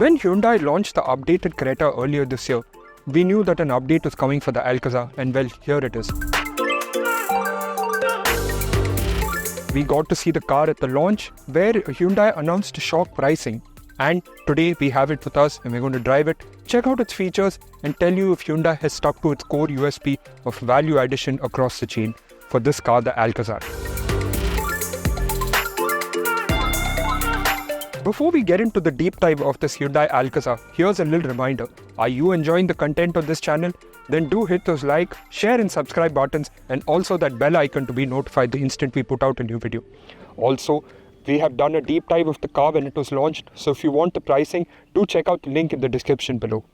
When Hyundai launched the updated Creta earlier this year, we knew that an update was coming for the Alcazar, and well, here it is. We got to see the car at the launch where Hyundai announced shock pricing, and today we have it with us and we're going to drive it, check out its features and tell you if Hyundai has stuck to its core USP of value addition across the chain for this car, the Alcazar. Before we get into the deep dive of this Hyundai Alcazar, here's a little reminder. Are you enjoying the content on this channel? Then do hit those like, share and subscribe buttons and also that bell icon to be notified the instant we put out a new video. Also, we have done a deep dive of the car when it was launched, so if you want the pricing, do check out the link in the description below.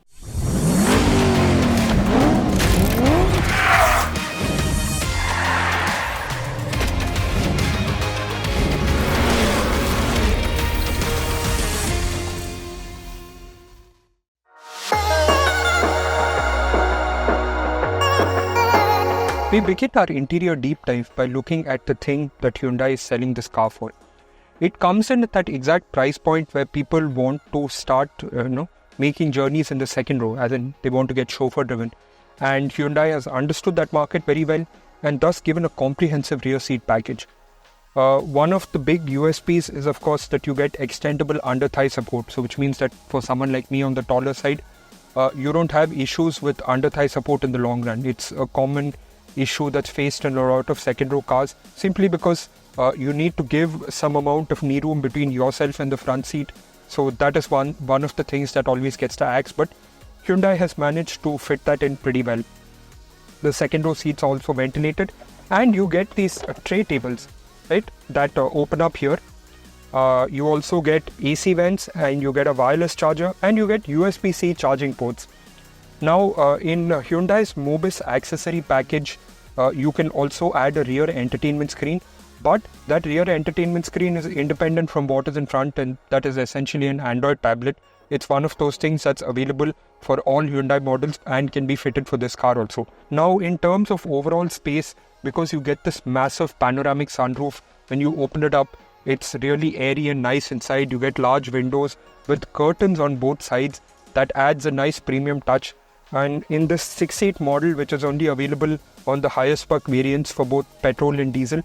We begin our interior deep dive by looking at the thing that Hyundai is selling this car for. It comes in at that exact price point where people want to start, making journeys in the second row, as in they want to get chauffeur driven. And Hyundai has understood that market very well and thus given a comprehensive rear seat package. One of the big USPs is of course that you get extendable under thigh support. So which means that for someone like me on the taller side, you don't have issues with under thigh support in the long run. It's a common issue that's faced in a lot of second row cars simply because you need to give some amount of knee room between yourself and the front seat. So that is one of the things that always gets the axe, but Hyundai has managed to fit that in pretty well. The second row seats are also ventilated and you get these tray tables, right, that open up here. You also get AC vents and you get a wireless charger and you get USB-C charging ports. Now, in Hyundai's Mobis accessory package, you can also add a rear entertainment screen, but that rear entertainment screen is independent from what is in front, and that is essentially an Android tablet. It's one of those things that's available for all Hyundai models and can be fitted for this car also. Now, in terms of overall space, because you get this massive panoramic sunroof, when you open it up, it's really airy and nice inside. You get large windows with curtains on both sides. That adds a nice premium touch. And in this 6-seat model, which is only available on the higher spec variants for both petrol and diesel,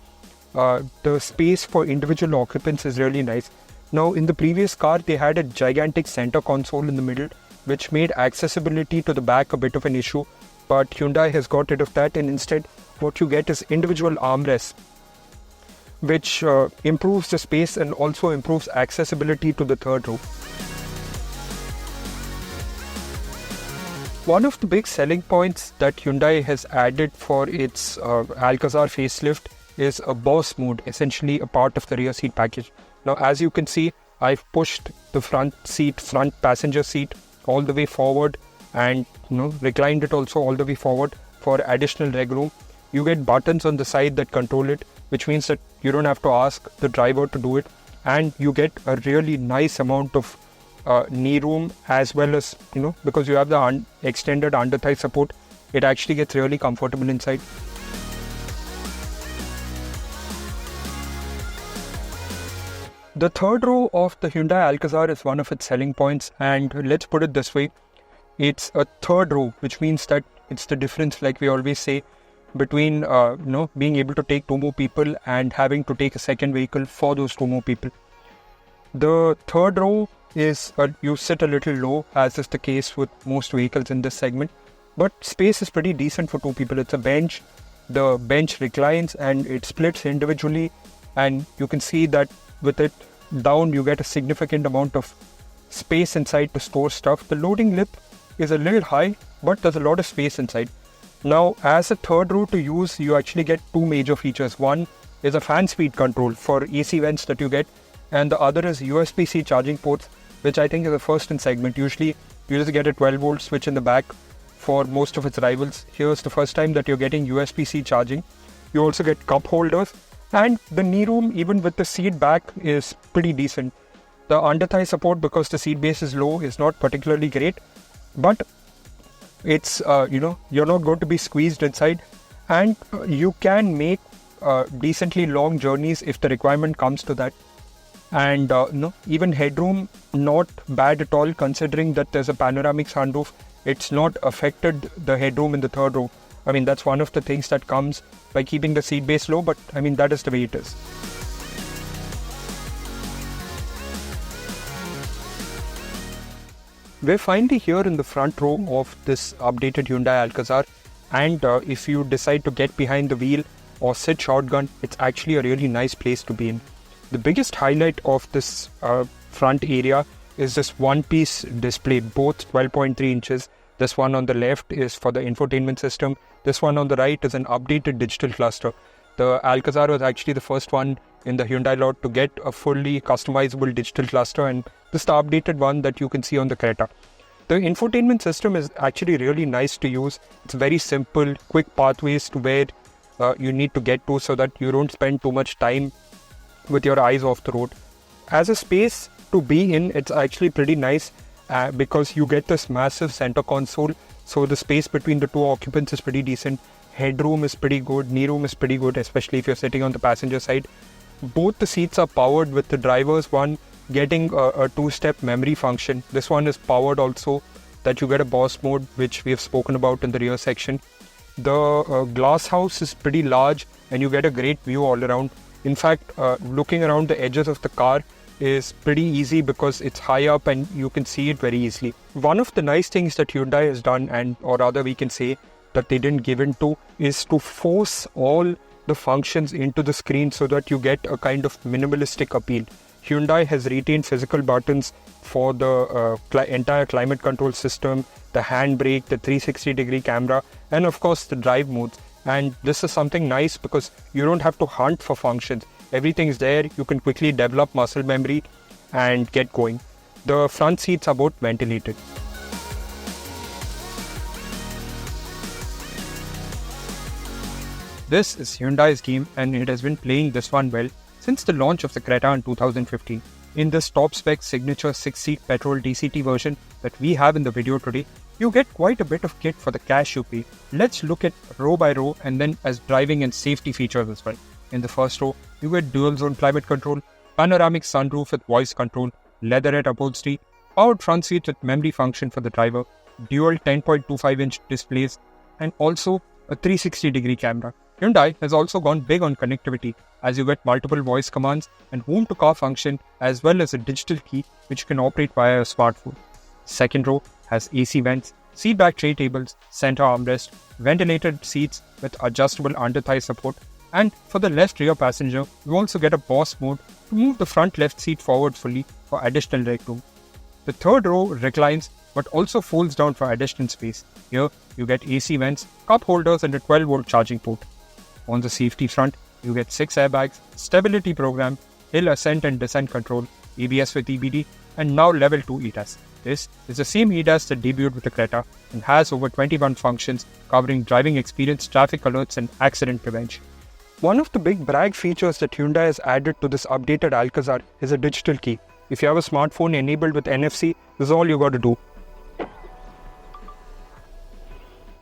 the space for individual occupants is really nice. Now, in the previous car, they had a gigantic center console in the middle, which made accessibility to the back a bit of an issue. But Hyundai has got rid of that, and instead, what you get is individual armrests, which improves the space and also improves accessibility to the third row. One of the big selling points that Hyundai has added for its Alcazar facelift is a Boss mode, essentially a part of the rear seat package. Now, as you can see, I've pushed the front passenger seat all the way forward and reclined it also all the way forward for additional leg room. You get buttons on the side that control it, which means that you don't have to ask the driver to do it, and you get a really nice amount of knee room, as well as because you have the extended under thigh support, it actually gets really comfortable inside. The third row of the Hyundai Alcazar is one of its selling points, and let's put it this way, it's a third row, which means that it's the difference, like we always say, between being able to take 2 more people and having to take a second vehicle for those 2 more people. The third row is you sit a little low, as is the case with most vehicles in this segment, but space is pretty decent for 2 people. It's a bench. The bench reclines and it splits individually, and you can see that with it down you get a significant amount of space inside to store stuff. The loading lip is a little high, but there's a lot of space inside. Now, as a third row to use, you actually get 2 major features. One is a fan speed control for AC vents that you get, and the other is USB-C charging ports, which I think is the first in segment. Usually you just get a 12-volt switch in the back for most of its rivals. Here's the first time that you're getting USB-C charging. You also get cup holders, and the knee room, even with the seat back, is pretty decent. The under thigh support, because the seat base is low, is not particularly great, but it's you're not going to be squeezed inside, and you can make decently long journeys if the requirement comes to that. And even headroom, not bad at all, considering that there's a panoramic sunroof. It's not affected the headroom in the third row. I mean, that's one of the things that comes by keeping the seat base low, but I mean, that is the way it is. We're finally here in the front row of this updated Hyundai Alcazar, and if you decide to get behind the wheel or sit shotgun, it's actually a really nice place to be in. The biggest highlight of this front area is this one-piece display, both 12.3 inches. This one on the left is for the infotainment system. This one on the right is an updated digital cluster. The Alcazar was actually the first one in the Hyundai lot to get a fully customizable digital cluster, and this is the updated one that you can see on the Creta. The infotainment system is actually really nice to use. It's very simple, quick pathways to where you need to get to so that you don't spend too much time with your eyes off the road. As a space to be in, it's actually pretty nice because you get this massive center console, so the space between the two occupants is pretty decent. Headroom is pretty good, knee room is pretty good, especially if you're sitting on the passenger side. Both the seats are powered, with the driver's one getting a two-step memory function. This one is powered also, that you get a boss mode, which we have spoken about in the rear section. The glass house is pretty large and you get a great view all around. In fact, looking around the edges of the car is pretty easy because it's high up and you can see it very easily. One of the nice things that Hyundai has done, and or rather we can say that they didn't give in to, is to force all the functions into the screen so that you get a kind of minimalistic appeal. Hyundai has retained physical buttons for the entire climate control system, the handbrake, the 360-degree camera, and of course the drive modes. And this is something nice because you don't have to hunt for functions. Everything is there. You can quickly develop muscle memory and get going. The front seats are both ventilated. This is Hyundai's game, and it has been playing this one well since the launch of the Creta in 2015. In this top spec signature 6-seat petrol DCT version that we have in the video today, you get quite a bit of kit for the cash you pay. Let's look at row by row and then as driving and safety features as well. In the first row, you get dual zone climate control, panoramic sunroof with voice control, leatherette upholstery, powered front seats with memory function for the driver, dual 10.25-inch displays, and also a 360-degree camera. Hyundai has also gone big on connectivity, as you get multiple voice commands and home-to-car function, as well as a digital key which you can operate via a smartphone. Second row has AC vents, seat back tray tables, center armrest, ventilated seats with adjustable under-thigh support, and for the left rear passenger, you also get a boss mode to move the front left seat forward fully for additional legroom. The third row reclines but also folds down for additional space. Here, you get AC vents, cup holders, and a 12-volt charging port. On the safety front, you get 6 airbags, stability program, hill ascent and descent control, ABS with EBD, and now level 2 ADAS. This is the same ADAS that debuted with the Creta and has over 21 functions covering driving experience, traffic alerts, and accident prevention. One of the big brag features that Hyundai has added to this updated Alcazar is a digital key. If you have a smartphone enabled with NFC, this is all you got to do.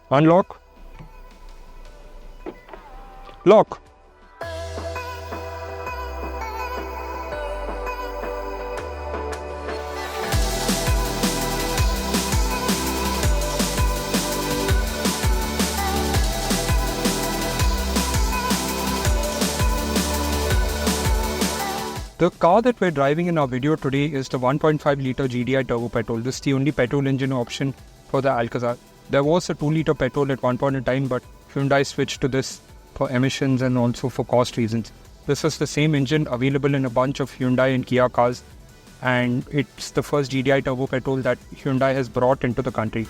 Unlock. Lock. The car that we're driving in our video today is the 1.5 litre GDI turbo petrol. This is the only petrol engine option for the Alcazar. There was a 2 litre petrol at one point in time, but Hyundai switched to this for emissions and also for cost reasons. This is the same engine available in a bunch of Hyundai and Kia cars, and it's the first GDI turbo petrol that Hyundai has brought into the country.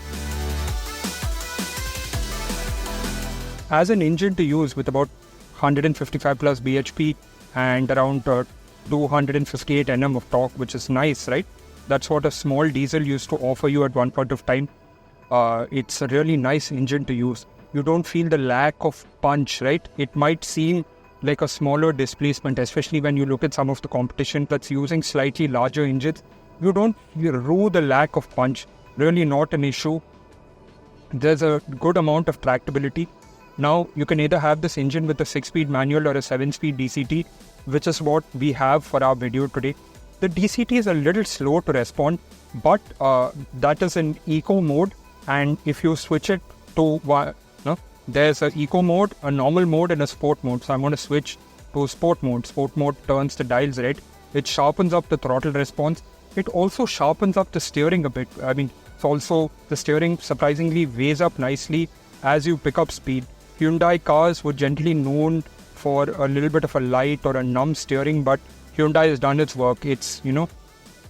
As an engine to use with about 155 plus bhp and around 258 Nm of torque, which is nice, right? That's what a small diesel used to offer you at one point of time. It's a really nice engine to use. You don't feel the lack of punch, right? It might seem like a smaller displacement, especially when you look at some of the competition that's using slightly larger engines. You don't rue the lack of punch. Really not an issue. There's a good amount of tractability. Now you can either have this engine with a 6-speed manual or a 7-speed DCT, which is what we have for our video today. The DCT is a little slow to respond, but that is in eco mode, and if you switch it to there's an eco mode, a normal mode, and a sport mode. So I'm going to switch to sport mode. Sport mode turns the dials red. It sharpens up the throttle response. It also sharpens up the steering a bit. I mean, it's also the steering surprisingly weighs up nicely as you pick up speed. Hyundai cars were generally known for a little bit of a light or a numb steering, but Hyundai has done its work. It's,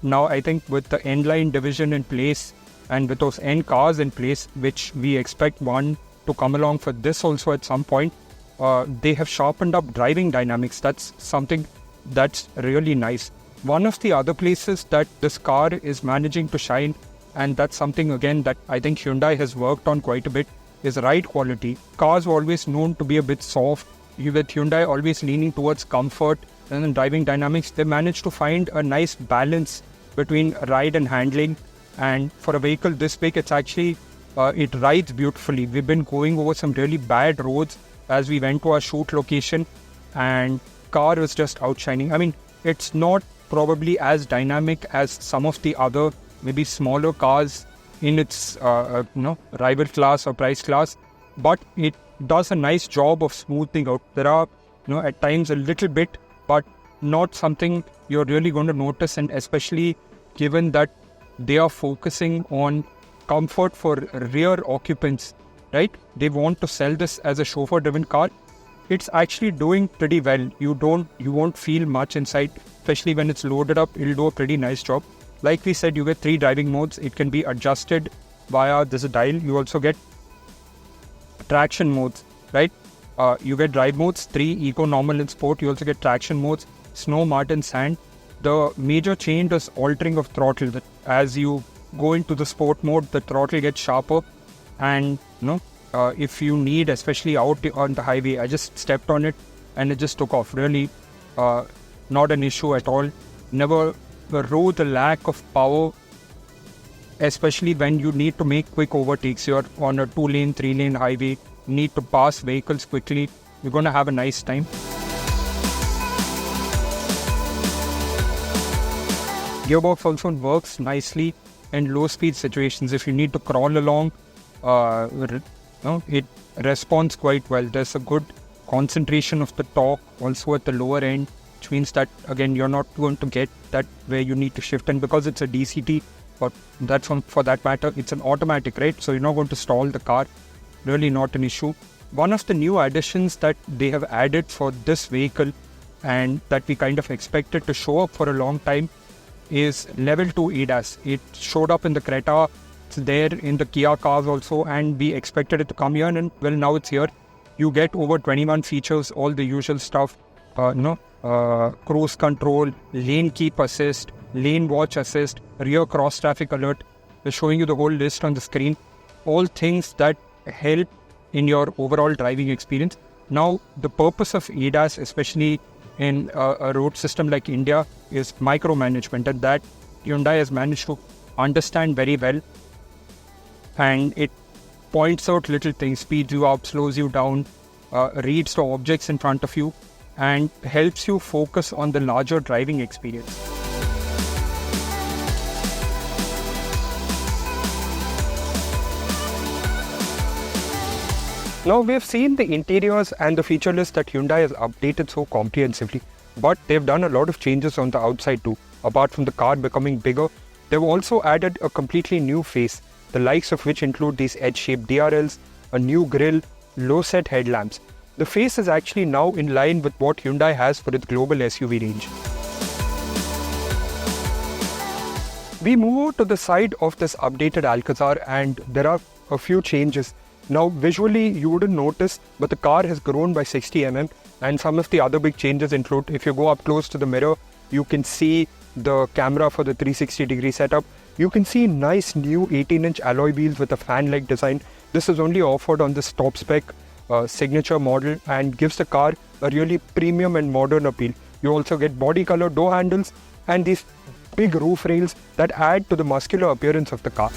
now I think with the N-line division in place and with those N cars in place, which we expect one to come along for this also at some point, they have sharpened up driving dynamics. That's something that's really nice. One of the other places that this car is managing to shine, and that's something again that I think Hyundai has worked on quite a bit, is ride quality. Cars were always known to be a bit soft. With Hyundai always leaning towards comfort and then driving dynamics, they managed to find a nice balance between ride and handling. And for a vehicle this big, it's actually it rides beautifully. We've been going over some really bad roads as we went to our shoot location, and car was just outshining. I mean, it's not probably as dynamic as some of the other maybe smaller cars in its rival class or price class, but it does a nice job of smoothing out. There are at times a little bit, but not something you're really going to notice, and especially given that they are focusing on comfort for rear occupants, right? They want to sell this as a chauffeur-driven car. It's actually doing pretty well. You won't feel much inside, especially when it's loaded up. It'll do a pretty nice job. Like we said, you get 3 driving modes. It can be adjusted via this dial. You also get traction modes, right? You get drive modes, 3, eco, normal, and sport. You also get traction modes, snow, mud, and sand. The major change is altering of throttle. That as you go into the sport mode, the throttle gets sharper, and if you need, especially out on the highway, I just stepped on it and it just took off. Really, not an issue at all. Never row the lack of power, especially when you need to make quick overtakes. You're on a 2-lane, 3-lane highway, need to pass vehicles quickly. You're going to have a nice time. Gearbox also works nicely in low speed situations. If you need to crawl along, it responds quite well. There's a good concentration of the torque also at the lower end, which means that again you're not going to get that where you need to shift. And because it's a DCT, but that's for that matter, it's an automatic, right? So you're not going to stall the car. Really not an issue. One of the new additions that they have added for this vehicle, and that we kind of expected to show up for a long time, is level 2 ADAS. It showed up in the Creta, it's there in the Kia cars also, and we expected it to come here, and well, now it's here. You get over 21 features, all the usual stuff, cruise control, lane keep assist, lane watch assist, rear cross traffic alert. We're showing you the whole list on the screen. All things that help in your overall driving experience. Now, the purpose of ADAS, especially in a road system like India, is micromanagement, and that Hyundai has managed to understand very well. And it points out little things, speeds you up, slows you down, reads the objects in front of you, and helps you focus on the larger driving experience. Now, we've seen the interiors and the feature list that Hyundai has updated so comprehensively, but they've done a lot of changes on the outside too. Apart from the car becoming bigger, they've also added a completely new face, the likes of which include these edge-shaped DRLs, a new grille, low-set headlamps. The face is actually now in line with what Hyundai has for its global SUV range. We move over to the side of this updated Alcazar, and there are a few changes. Now, visually, you wouldn't notice, but the car has grown by 60 mm, and some of the other big changes include, if you go up close to the mirror, you can see the camera for the 360-degree setup. You can see nice new 18-inch alloy wheels with a fan-like design. This is only offered on this top-spec signature model and gives the car a really premium and modern appeal. You also get body-color door handles and these big roof rails that add to the muscular appearance of the car.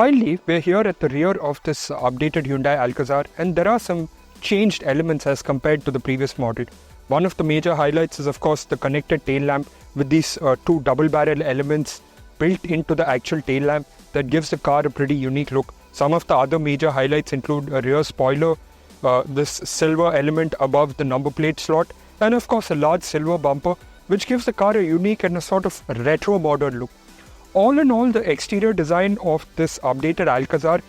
Finally, we're here at the rear of this updated Hyundai Alcazar, and there are some changed elements as compared to the previous model. One of the major highlights is of course the connected tail lamp with these two double barrel elements built into the actual tail lamp that gives the car a pretty unique look. Some of the other major highlights include a rear spoiler, this silver element above the number plate slot, and of course a large silver bumper which gives the car a unique and a sort of retro modern look. All in all, the exterior design of this updated Alcazar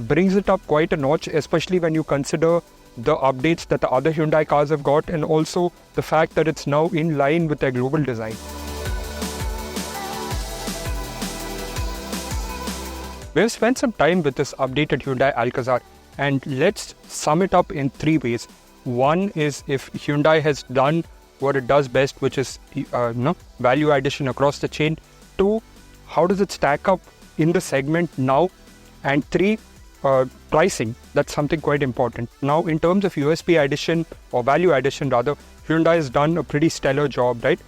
brings it up quite a notch, especially when you consider the updates that the other Hyundai cars have got, and also the fact that it's now in line with their global design. We've spent some time with this updated Hyundai Alcazar, and let's sum it up in three ways. One is if Hyundai has done what it does best, which is value addition across the chain. Two, how does it stack up in the segment now? And three, pricing. That's something quite important. Now, in terms of USP addition or value addition rather, Hyundai has done a pretty stellar job, right?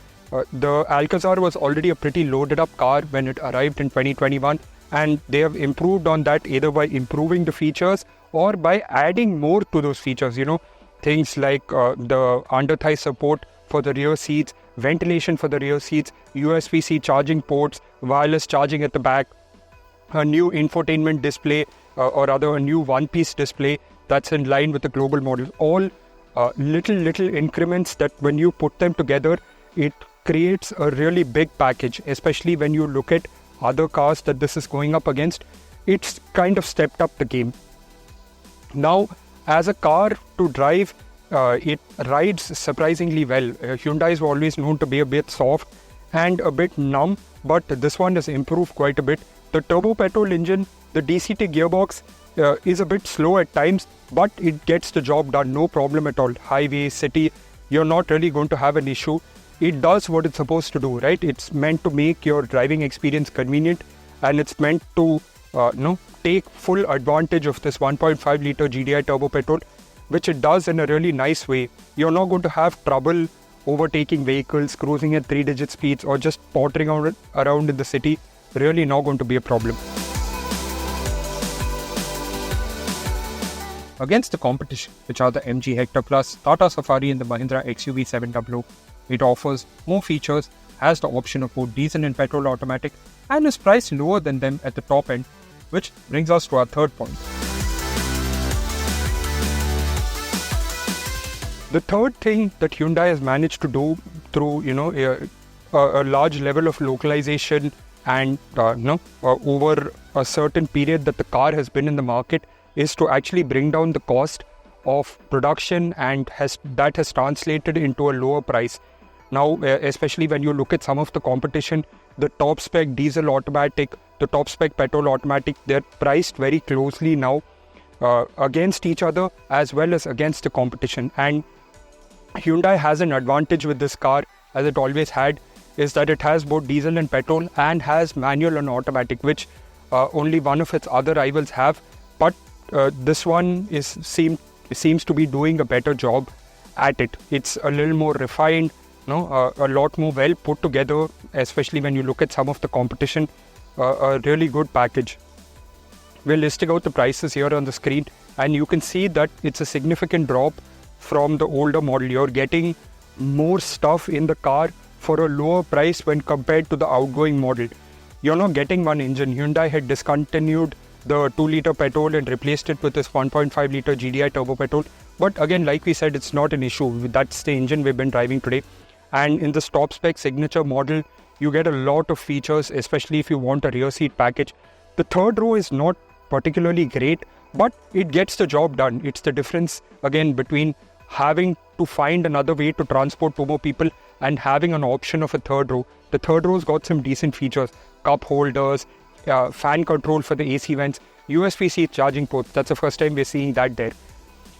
The Alcazar was already a pretty loaded up car when it arrived in 2021, and they have improved on that either by improving the features or by adding more to those features. Things like the under thigh support for the rear seats, ventilation for the rear seats, USB-C charging ports, wireless charging at the back, a new infotainment display, or rather a new one-piece display that's in line with the global model. All little increments that when you put them together, it creates a really big package, especially when you look at other cars that this is going up against. It's kind of stepped up the game. Now, as a car to drive, it rides surprisingly well. Hyundai is always known to be a bit soft and a bit numb, but this one has improved quite a bit. The turbo petrol engine, the DCT gearbox is a bit slow at times, but it gets the job done, no problem at all. Highway, city, you're not really going to have an issue. It does what it's supposed to do, right? It's meant to make your driving experience convenient, and it's meant to take full advantage of this 1.5 litre GDI turbo petrol, which it does in a really nice way. You're not going to have trouble overtaking vehicles, cruising at 3-digit speeds, or just pottering around in the city. Really not going to be a problem. Against the competition, which are the MG Hector Plus, Tata Safari and the Mahindra XUV 700, it offers more features, has the option of both diesel and petrol automatic, and is priced lower than them at the top end, which brings us to our third point. The third thing that Hyundai has managed to do through a large level of localization and over a certain period that the car has been in the market is to actually bring down the cost of production, and that has translated into a lower price. Now, especially when you look at some of the competition, the top spec diesel automatic, the top spec petrol automatic, they're priced very closely now against each other as well as against the competition. And Hyundai has an advantage with this car, as it always had, is that it has both diesel and petrol and has manual and automatic, which only one of its other rivals have. But this one seems to be doing a better job at it. It's a little more refined, a lot more well put together, especially when you look at some of the competition. A really good package. We're listing out the prices here on the screen, and you can see that it's a significant drop from the older model. You're getting more stuff in the car for a lower price when compared to the outgoing model. You're not getting one engine. Hyundai had discontinued the 2-litre petrol and replaced it with this 1.5-litre GDI turbo petrol. But again, like we said, it's not an issue. That's the engine we've been driving today. And in this top spec signature model, you get a lot of features, especially if you want a rear seat package. The third row is not particularly great, but it gets the job done. It's the difference, again, between having to find another way to transport 2 more people and having an option of a third row. The third row's got some decent features. Cup holders, fan control for the AC vents, USB-C charging ports. That's the first time we're seeing that there.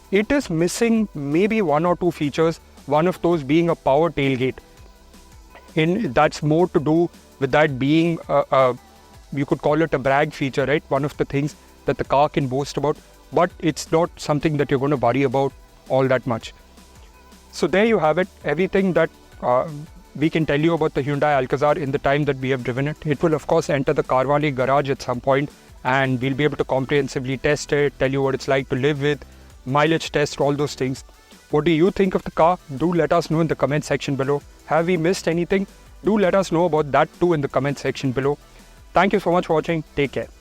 It is missing maybe 1 or 2 features, one of those being a power tailgate. That's more to do with that being, you could call it a brag feature, right? One of the things that the car can boast about, but it's not something that you're going to worry about all that much. So there you have it, everything that we can tell you about the Hyundai Alcazar in the time that we have driven it. It will of course enter the CarWale garage at some point, and we'll be able to comprehensively test it, tell you what it's like to live with, mileage test, all those things. What do you think of the car? Do let us know in the comment section below. Have we missed anything? Do let us know about that too in the comment section below. Thank you so much for watching. Take care.